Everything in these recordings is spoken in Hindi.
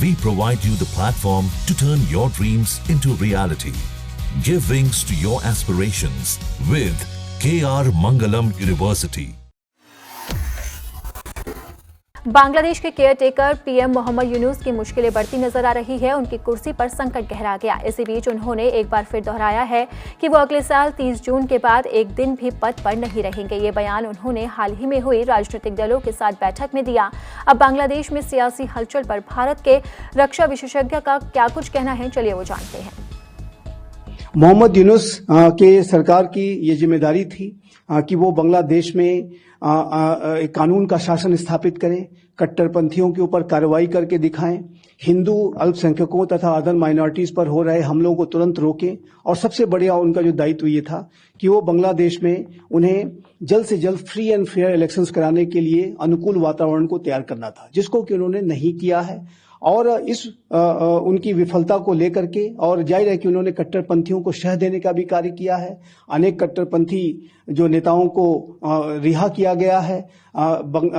We provide you the platform to turn your dreams into reality. Give wings to your aspirations with KR Mangalam University. Bangladesh के केयरटेकर पीएम मोहम्मद यूनुस की मुश्किलें बढ़ती नजर आ रही है। उनकी कुर्सी पर संकट गहरा गया। इसी बीच उन्होंने एक बार फिर दोहराया है कि वो अगले साल 30 जून के बाद एक दिन भी पद पर नहीं रहेंगे। ये बयान उन्होंने हाल ही में हुई राजनीतिक दलों के साथ बैठक में दिया। अब बांग्लादेश में सियासी हलचल पर भारत के रक्षा विशेषज्ञ का क्या कुछ कहना है, चलिए वो जानते हैं। मोहम्मद यूनुस के सरकार की ये जिम्मेदारी थी कि वो बांग्लादेश में एक कानून का शासन स्थापित करें, कट्टरपंथियों के ऊपर कार्रवाई करके दिखाएं, हिंदू अल्पसंख्यकों तथा अदर माइनॉरिटीज पर हो रहे हमलों को तुरंत रोकें, और सबसे बढ़िया उनका जो दायित्व ये था कि वो बांग्लादेश में उन्हें जल्द से जल्द फ्री एंड फेयर इलेक्शंस कराने के लिए अनुकूल वातावरण को तैयार करना था, जिसको कि उन्होंने नहीं किया है। और इस उनकी विफलता को लेकर के, और जाहिर है कि उन्होंने कट्टरपंथियों को शह देने का भी कार्य किया है। अनेक कट्टरपंथी जो नेताओं को रिहा किया गया है।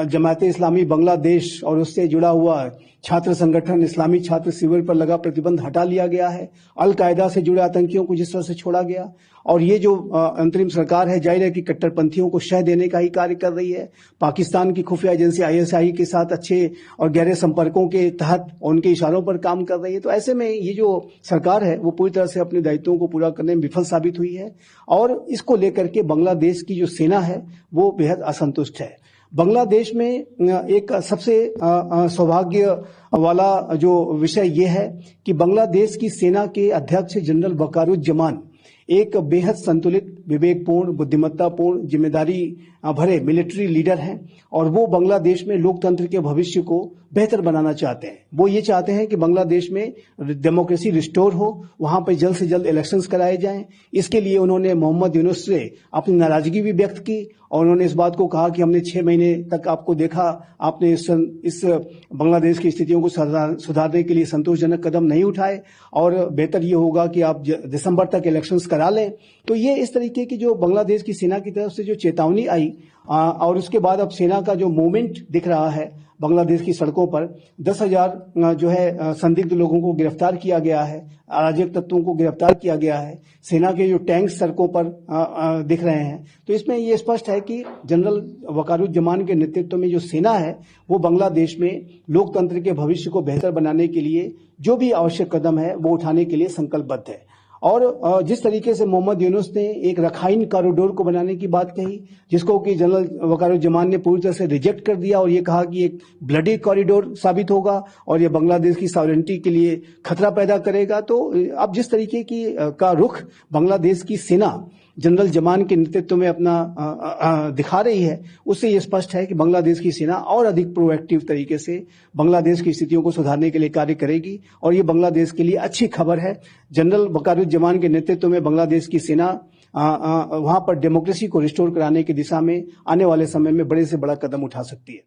जमात इस्लामी बांग्लादेश और उससे जुड़ा हुआ छात्र संगठन इस्लामी छात्र शिविर पर लगा प्रतिबंध हटा लिया गया है। अल कायदा से जुड़े आतंकियों को जिस तरह से छोड़ा गया, और ये जो अंतरिम सरकार है, जाहिर है कि कट्टरपंथियों को शह देने का ही कार्य कर रही है। पाकिस्तान की खुफिया एजेंसी ISI के साथ अच्छे और गहरे संपर्कों के तहत उनके इशारों पर काम कर रही है। तो ऐसे में ये जो सरकार है वो पूरी तरह से अपने दायित्वों को पूरा करने में विफल साबित हुई है, और इसको लेकर के बांग्लादेश की जो सेना है वो बेहद असंतुष्ट है। बांग्लादेश में एक सबसे सौभाग्य वाला जो विषय ये है कि बांग्लादेश की सेना के अध्यक्ष जनरल वकारुज्जमान एक बेहद संतुलित, विवेकपूर्ण, बुद्धिमत्तापूर्ण, जिम्मेदारी भरे मिलिट्री लीडर हैं, और वो बांग्लादेश में लोकतंत्र के भविष्य को बेहतर बनाना चाहते हैं। वो ये चाहते हैं कि बांग्लादेश में डेमोक्रेसी रिस्टोर हो, वहां पर जल्द से जल्द इलेक्शंस कराए जाएं। इसके लिए उन्होंने मोहम्मद यूनुस से अपनी नाराजगी भी व्यक्त की, और उन्होंने इस बात को कहा कि हमने 6 महीने तक आपको देखा, आपने इस बांग्लादेश की स्थितियों को सुधारने के लिए संतोषजनक कदम नहीं उठाए, और बेहतर ये होगा कि आप दिसंबर तक इलेक्शंस करा लें। तो ये इस तरीके की जो बांग्लादेश की सेना की तरफ से जो चेतावनी आई, और उसके बाद अब सेना का जो मूवमेंट दिख रहा है बांग्लादेश की सड़कों पर, 10,000 जो है संदिग्ध लोगों को गिरफ्तार किया गया है, अराजक तत्वों को गिरफ्तार किया गया है, सेना के जो टैंक सड़कों पर दिख रहे हैं। तो इसमें ये स्पष्ट है कि जनरल वकारुज्जमान के नेतृत्व में जो सेना है वो बांग्लादेश में लोकतंत्र के भविष्य को बेहतर बनाने के लिए जो भी आवश्यक कदम है वो उठाने के लिए संकल्पबद्ध है। और जिस तरीके से मोहम्मद यूनुस ने एक रखाइन कॉरिडोर को बनाने की बात कही, जिसको कि जनरल वकारुज्जमान ने पूरी तरह से रिजेक्ट कर दिया, और ये कहा कि एक ब्लडी कॉरिडोर साबित होगा और ये बांग्लादेश की सॉवरेनिटी के लिए खतरा पैदा करेगा। तो अब जिस तरीके की का रुख बांग्लादेश की सेना जनरल जमान के नेतृत्व में अपना दिखा रही है, उससे ये स्पष्ट है कि बांग्लादेश की सेना और अधिक प्रोएक्टिव तरीके से बांग्लादेश की स्थितियों को सुधारने के लिए कार्य करेगी, और ये बांग्लादेश के लिए अच्छी खबर है। जनरल वकारुज्जमान के नेतृत्व में बांग्लादेश की सेना वहां पर डेमोक्रेसी को रिस्टोर कराने की दिशा में आने वाले समय में बड़े से बड़ा कदम उठा सकती है।